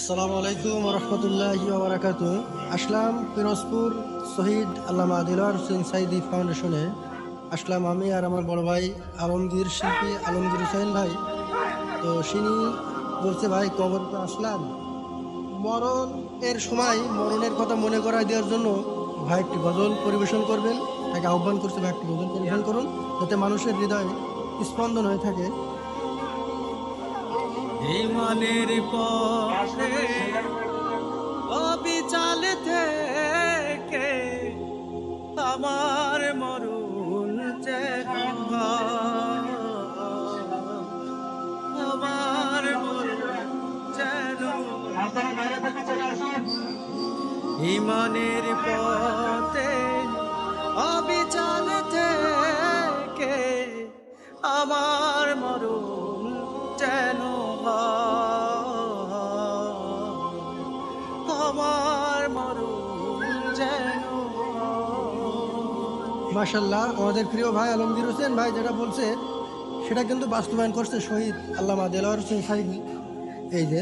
আসসালামু আলাইকুম রহমতুল্লাহি ওয়া বারাকাতুহু। আসলাম পিরোজপুর শহীদ আল্লামা দিলওয়ার হোসেন সাইদি ফাউন্ডেশনে। আসলাম আমি আর আমার বড় ভাই আলমগীর শিল্পী আলমগীর হোসেন ভাই। তো তিনি বলছে, ভাই কবর তো আসলাম, মরণ এর সময় মরণের কথা মনে করায় দেওয়ার জন্য ভাই একটি গজল পরিবেশন করবেন। তাকে আহ্বান করছে, ভাই একটি গজল পরিবেশন করুন যাতে মানুষের হৃদয়ে স্পন্দন হয়ে থাকে। ইমানের পথে অবিচাল থেকে আমার মরণ যেন হয়, আমার মরণ যেন ইমানের পথে অবিচাল থেকে আমার মরণ যেন আমার মরণ যেন। মাশাল্লাহ, আমাদের প্রিয় ভাই আলমগীর হোসেন ভাই যেটা বলছে সেটা কিন্তু বাস্তবায়ন করছে শহীদ আল্লামা দেলোয়ার হোসেন সাইদি। এই যে